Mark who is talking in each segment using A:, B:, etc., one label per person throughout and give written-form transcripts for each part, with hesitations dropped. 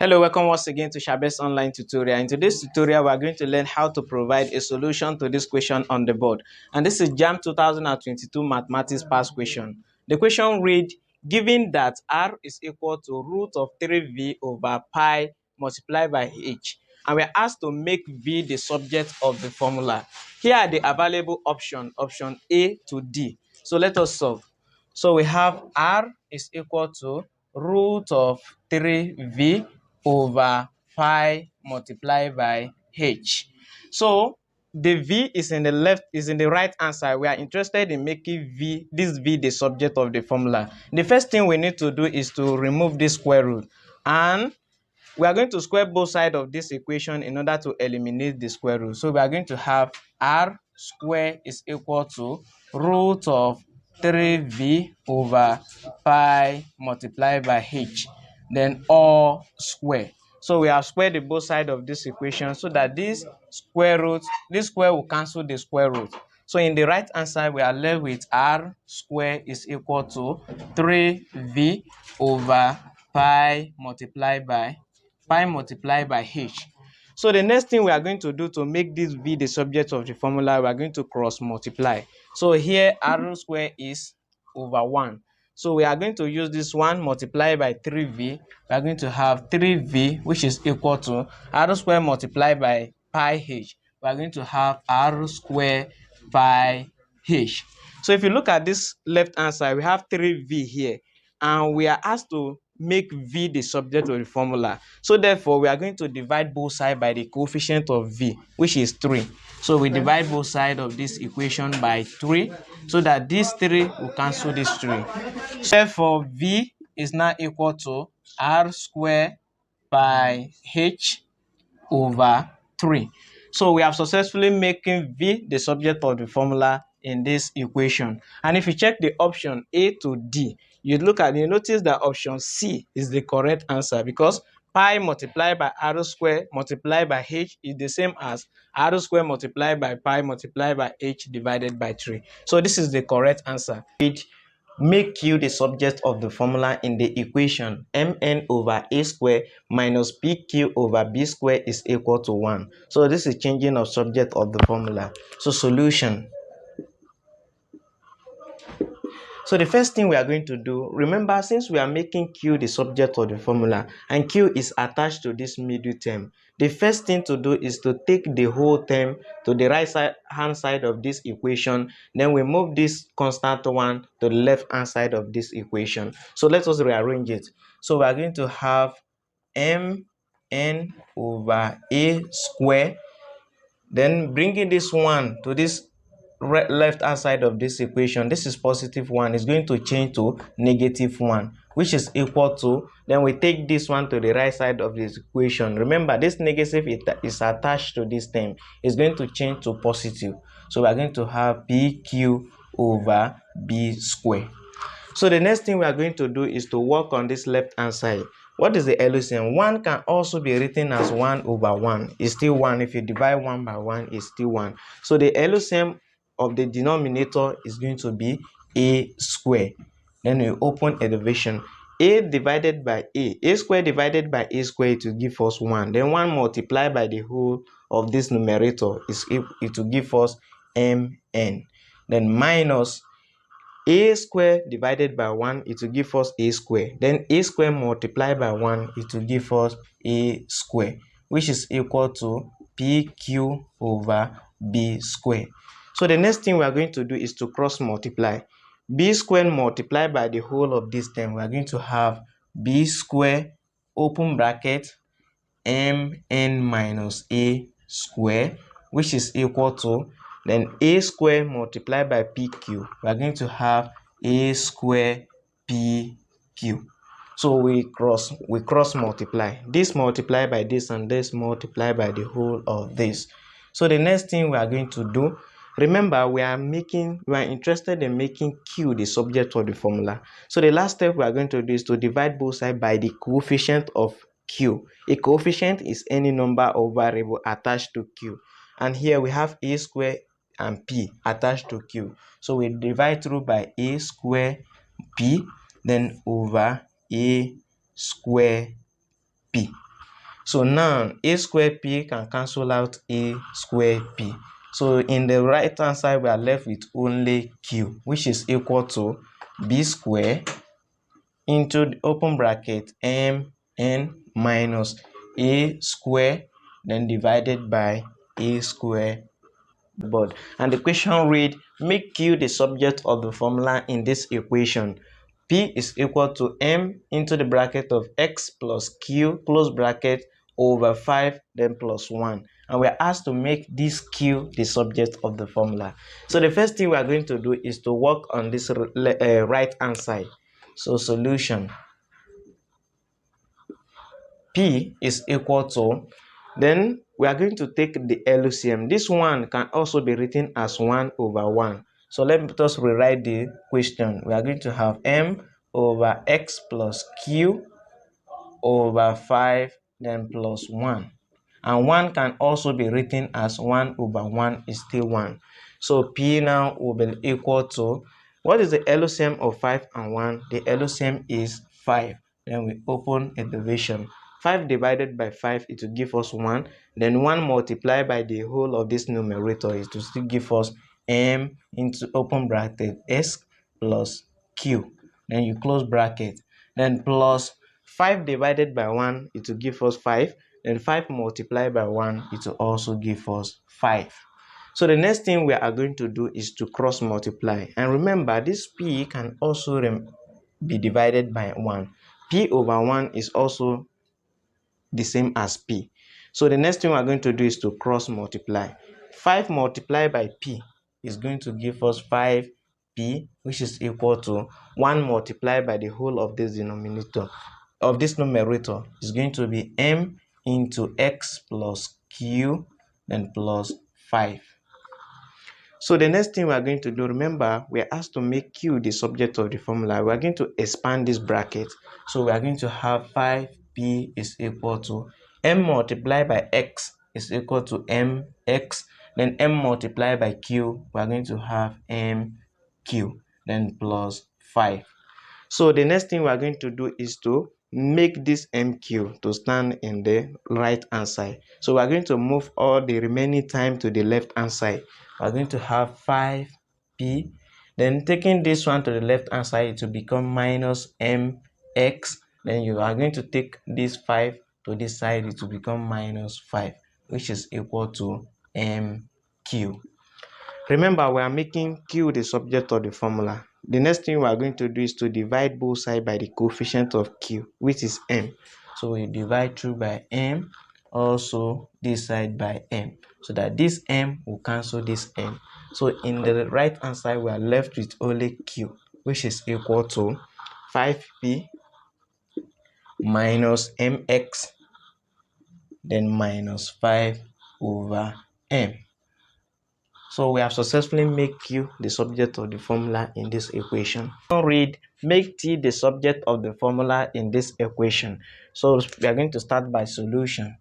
A: Hello, welcome once again to Shabes online tutorial. In today's tutorial, we are going to learn how to provide a solution to this question on the board. And this is Jamb 2022 mathematics past question. The question read, given that R is equal to root of 3V over pi multiplied by H, and we are asked to make V the subject of the formula. Here are the available options, option A to D. So let us solve. So we have R is equal to root of 3V over pi multiplied by H. So the V is in the left, is in the right hand side. We are interested in making this V the subject of the formula. The first thing we need to do is to remove this square root, and we are going to square both sides of this equation in order to eliminate the square root. So we are going to have R square is equal to root of 3V over pi multiplied by H, then all square. So we have squared the both sides of this equation so that this square will cancel the square root. So in the right hand side, we are left with R square is equal to 3V over pi multiplied by H. So the next thing we are going to do to make this V the subject of the formula, we are going to cross multiply. So here R square is over 1. So we are going to use this 1 multiplied by 3V. We are going to have 3V, which is equal to R square multiplied by pi H. We are going to have R square pi H. So if you look at this left hand side, we have 3V here, and we are asked to make V the subject of the formula. So therefore, we are going to divide both sides by the coefficient of V, which is 3. So we divide both sides of this equation by 3, so that this 3 will cancel this 3. So therefore, V is now equal to R square by H over 3. So we have successfully making V the subject of the formula in this equation. And if you check the option A to D, you notice that option C is the correct answer, because pi multiplied by R square multiplied by H is the same as R square multiplied by pi multiplied by H divided by 3. So this is the correct answer. Make Q the subject of the formula in the equation mn over a square minus pq over b square is equal to 1. So this is changing of subject of the formula. So solution. So the first thing we are going to do, remember, since we are making Q the subject of the formula and Q is attached to this middle term, the first thing to do is to take the whole term to the right hand side of this equation. Then we move this constant one to the left hand side of this equation. So let us rearrange it. So we are going to have mn over a square. Then bringing this one to this left hand side of this equation, this is positive 1, is going to change to negative 1, which is equal to, then we take this one to the right side of this equation. Remember, this negative is attached to this term, is going to change to positive. So we are going to have pq over b square. So the next thing we are going to do is to work on this left hand side. What is the LCM? 1 can also be written as 1 over 1. It's still 1. If you divide 1 by 1, it's still 1. So the LCM of the denominator is going to be a square. Then we open a division. A divided by a square divided by a square, it will give us 1. Then 1 multiplied by the whole of this numerator, it will give us mn. Then minus a square divided by 1, it will give us a square. Then a square multiplied by 1, it will give us a square, which is equal to pq over b square. So the next thing we are going to do is to cross multiply. B square multiplied by the whole of this term, we are going to have b square open bracket mn minus a square, which is equal to, then a square multiplied by pq, we are going to have a square pq. So we cross multiply. This multiply by this and this multiply by the whole of this. So the next thing we are going to do, remember, we are interested in making Q the subject of the formula. So the last step we are going to do is to divide both sides by the coefficient of Q. A coefficient is any number or variable attached to Q. And here we have a square and p attached to Q. So we divide through by a square p, then over a square p. So now a square p can cancel out a square p. So in the right hand side, we are left with only q, which is equal to b square into the open bracket mn minus a square, then divided by a square board. And the question read, make q the subject of the formula in this equation. P is equal to m into the bracket of x plus q close bracket over 5 then plus 1. And we're asked to make this q the subject of the formula. So the first thing we are going to do is to work on this right hand side. So solution, P is equal to, then we are going to take the LCM. This one can also be written as 1 over 1. So let us rewrite the question. We are going to have m over x plus q over 5 then plus 1. And 1 can also be written as 1 over 1 is still 1. So P now will be equal to, what is the LCM of 5 and 1? The LCM is 5. Then we open a division. 5 divided by 5, it will give us 1. Then 1 multiplied by the whole of this numerator, it will still give us m into open bracket s plus q. Then you close bracket. Then plus 5 divided by 1, it will give us 5. Then 5 multiplied by 1, it will also give us 5. So the next thing we are going to do is to cross multiply. And remember, this p can also be divided by 1. P over 1 is also the same as p. So the next thing we are going to do is to cross multiply. 5 multiplied by p is going to give us 5p, which is equal to 1 multiplied by the whole of this denominator of this numerator is going to be m into x plus q then plus 5. So the next thing we are going to do, remember, we are asked to make q the subject of the formula. We are going to expand this bracket. So we are going to have 5p is equal to m multiplied by x is equal to mx. Then m multiplied by q, we are going to have mq, then plus 5. So the next thing we are going to do is to make this MQ to stand in the right hand side. So we are going to move all the remaining time to the left hand side. We are going to have 5p. Then taking this one to the left hand side, it will become minus mx. Then you are going to take this 5 to this side, it will become minus 5, which is equal to mq. Remember, we are making q the subject of the formula. The next thing we are going to do is to divide both sides by the coefficient of q, which is m. So we divide through by m, also this side by m, so that this m will cancel this m. So in the right hand side, we are left with only q, which is equal to 5p minus mx, then minus 5 over m. So we have successfully made q the subject of the formula in this equation. Read, make t the subject of the formula in this equation. So we are going to start by solution.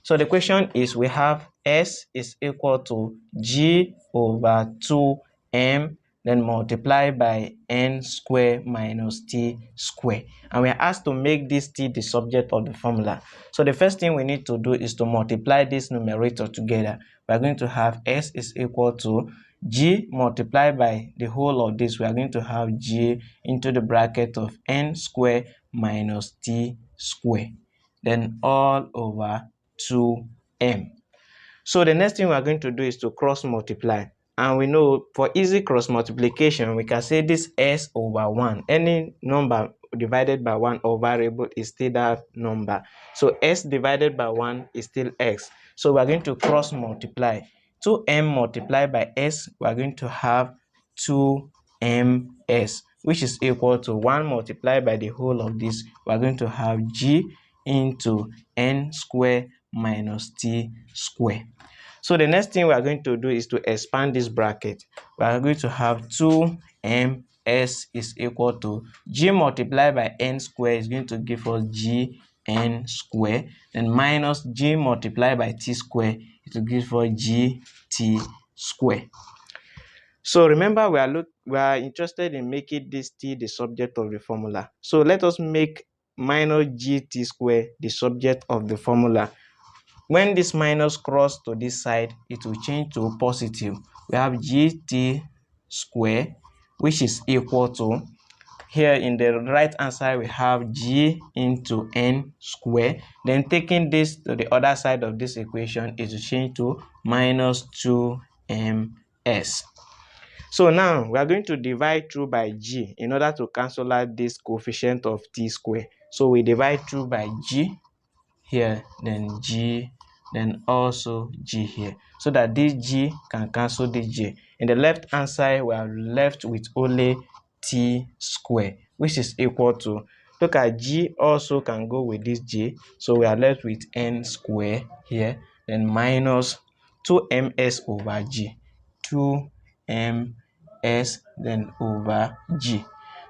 A: So the question is, we have s is equal to g over 2m then multiply by n square minus t square. And we are asked to make this t the subject of the formula. So the first thing we need to do is to multiply this numerator together. We are going to have s is equal to g multiplied by the whole of this. We are going to have g into the bracket of n square minus t square, then all over 2m. So the next thing we are going to do is to cross multiply. And we know for easy cross multiplication, we can say this s over 1. Any number divided by 1 or variable is still that number. So s divided by 1 is still x. So we are going to cross multiply. 2m multiplied by s, we are going to have 2ms, which is equal to 1 multiplied by the whole of this. We are going to have g into n square minus t square. So the next thing we are going to do is to expand this bracket. We are going to have 2ms is equal to g multiplied by n square is going to give us g n square, then minus g multiplied by t square, it will give us g t square. So remember, we are interested in making this t the subject of the formula. So let us make minus gt square the subject of the formula. When this minus cross to this side, it will change to positive. We have gt square, which is equal to, here in the right hand side we have g into n square. Then taking this to the other side of this equation, it will change to minus 2ms. So now we are going to divide through by g in order to cancel out this coefficient of t square. So we divide through by g here, then g, then also g here, so that this g can cancel this g. In the left hand side, we are left with only t square, which is equal to, look at g also can go with this g, so we are left with n square here, then minus 2ms over g, 2ms then over g.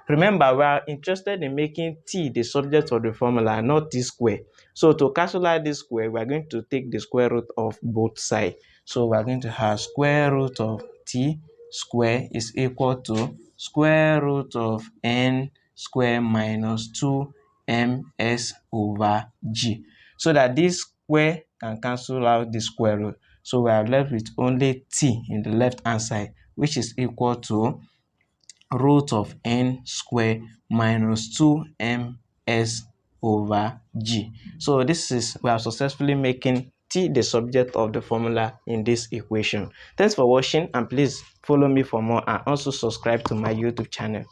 A: Remember, we are interested in making t the subject of the formula, not t square. So to cancel out this square, we are going to take the square root of both sides. So we are going to have square root of t square is equal to square root of n square minus 2ms over g. So that this square can cancel out the square root. So we are left with only t in the left hand side, which is equal to root of n square minus 2ms over g. So this is, we are successfully making t the subject of the formula in this equation. Thanks for watching, and please follow me for more, and also subscribe to my YouTube channel.